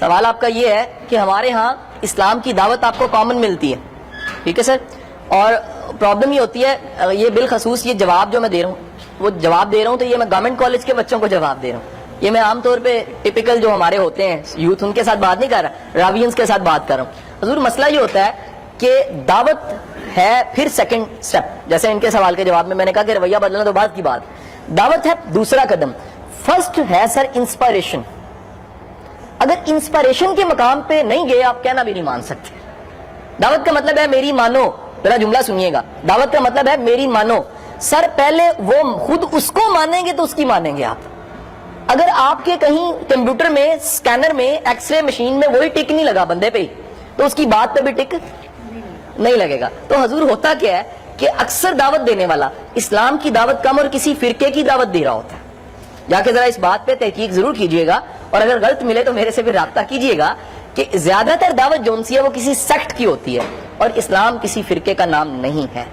سوال آپ کا یہ ہے کہ ہمارے ہاں اسلام کی دعوت آپ کو کامن ملتی ہے، ٹھیک ہے سر، اور پرابلم یہ ہوتی ہے، یہ بالخصوص یہ جواب جو میں دے رہا ہوں وہ جواب دے رہا ہوں تو یہ میں گورنمنٹ کالج کے بچوں کو جواب دے رہا ہوں، یہ میں عام طور پہ ٹپیکل جو ہمارے ہوتے ہیں یوتھ ان کے ساتھ بات نہیں کر رہا، راویئنس کے ساتھ بات کر رہا ہوں۔ حضور مسئلہ یہ ہوتا ہے کہ دعوت ہے پھر سیکنڈ سٹیپ، جیسے ان کے سوال کے جواب میں میں نے کہا کہ رویہ بدلنا تو بعد کی بات، دعوت ہے دوسرا قدم، فرسٹ ہے سر انسپائریشن۔ اگر انسپائریشن کے مقام پہ نہیں گئے آپ کہنا بھی نہیں مان سکتے۔ دعوت کا مطلب ہے میری مانو، ذرا جملہ سنیے گا، دعوت کا مطلب ہے میری مانو۔ سر پہلے وہ خود اس کو مانیں گے تو اس کی مانیں گے آپ۔ اگر آپ کے کہیں کمپیوٹر میں سکینر میں ایکس رے مشین میں وہی ٹک نہیں لگا بندے پہ تو اس کی بات پہ بھی ٹک نہیں لگے گا۔ تو حضور ہوتا کیا ہے کہ اکثر دعوت دینے والا اسلام کی دعوت کم اور کسی فرقے کی دعوت دے رہا ہوتا ہے۔ جا کے ذرا اس بات پہ تحقیق ضرور کیجئے گا، اور اگر غلط ملے تو میرے سے بھی رابطہ کیجئے گا کہ زیادہ تر دعوت جون سی ہے وہ کسی سیکٹ کی ہوتی ہے، اور اسلام کسی فرقے کا نام نہیں ہے۔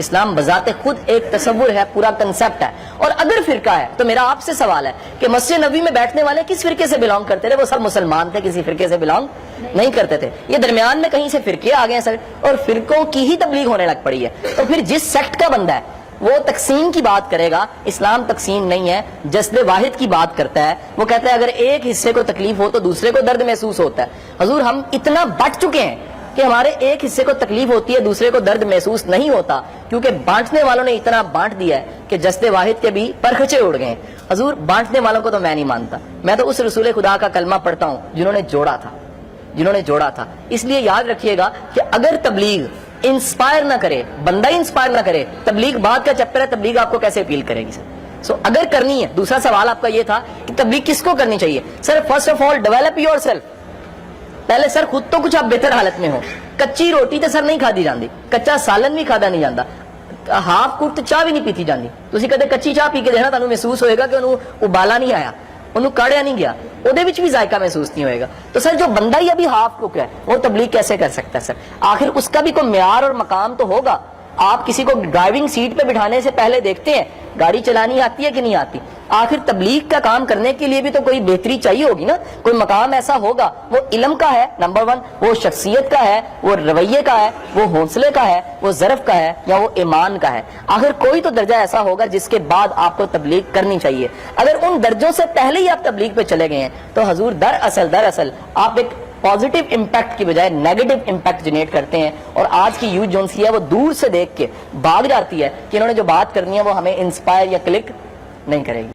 اسلام بذات خود ایک تصور ہے، پورا کنسپٹ ہے، اور اگر فرقہ ہے تو میرا آپ سے سوال ہے کہ مسجد نبوی میں بیٹھنے والے کس فرقے سے بلانگ کرتے تھے؟ وہ سب مسلمان تھے، کسی فرقے سے بلانگ نہیں کرتے تھے۔ یہ درمیان میں کہیں سے فرقے آ گئے ہیں سر، اور فرقوں کی ہی تبلیغ ہونے لگ پڑی ہے۔ تو پھر جس سیکٹ کا بندہ ہے وہ تقسیم کی بات کرے گا، اسلام تقسیم نہیں ہے، جسد واحد کی بات کرتا ہے۔ وہ کہتا ہے اگر ایک حصے کو تکلیف ہو تو دوسرے کو درد محسوس ہوتا ہے۔ حضور ہم اتنا بٹ چکے ہیں کہ ہمارے ایک حصے کو تکلیف ہوتی ہے، دوسرے کو درد محسوس نہیں ہوتا، کیونکہ بانٹنے والوں نے اتنا بانٹ دیا ہے کہ جسد واحد کے بھی پرخچے اڑ گئے ہیں۔ حضور بانٹنے والوں کو تو میں نہیں مانتا، میں تو اس رسول خدا کا کلمہ پڑھتا ہوں جنہوں نے جوڑا تھا۔ اس لیے یاد رکھیے گا کہ اگر تبلیغ انسپائر نہ کرے، بندہ انسپائر نہ کرے، تبلیغ بات کا چیپٹر ہے، تبلیغ آپ کو کیسے اپیل کرے گی سر؟ اگر کرنی ہے، دوسرا سوال آپ کا یہ تھا کہ تبلیغ کس کو کرنی چاہیے؟ Sir first of all develop yourself. پہلے سر خود تو کچھ آپ بہتر حالت میں ہو۔ کچی روٹی تو سر نہیں کھادی جاندی، کچا سالن بھی کھادا نہیں جاندہ، ہاف کوکڈ چاہ بھی نہیں پیتی جاندی۔ تسی کدے کچی چاہ پی کے دیکھنا، تانوں محسوس ہوئے گا کہ انہوں ابالا نہیں آیا، انہوں کاڑیا نہیں گیا، اودے وچ بھی ذائقہ محسوس نہیں ہوئے گا۔ تو سر جو بندہ ہی ابھی ہاف کوک ہے وہ تبلیغ کیسے کر سکتا ہے سر؟ آخر اس کا بھی کوئی معیار اور مقام تو ہوگا۔ آپ کسی کو ڈرائیونگ سیٹ پہ بٹھانے سے پہلے دیکھتے ہیں گاڑی چلانی آتی ہے کہ نہیں آتی۔ آخر تبلیغ کا کام کرنے کے لیے بھی تو کوئی بہتری چاہیے ہوگی نا، کوئی مقام ایسا ہوگا۔ وہ علم کا ہے نمبر 1، وہ شخصیت کا ہے، وہ رویے کا ہے، وہ حوصلے کا ہے، وہ ظرف کا ہے، یا وہ ایمان کا ہے۔ آخر کوئی تو درجہ ایسا ہوگا جس کے بعد آپ کو تبلیغ کرنی چاہیے۔ اگر ان درجوں سے پہلے ہی آپ تبلیغ پہ چلے گئے ہیں تو حضور دراصل آپ ایک پازیٹیو امپیکٹ کی بجائے نیگیٹو امپیکٹ جنریٹ کرتے ہیں، اور آج کی یوتھ جون سی ہے وہ دور سے دیکھ کے بھاگ جاتی ہے کہ انہوں نے جو بات کرنی ہے وہ ہمیں انسپائر یا کلک نہیں کرے گی۔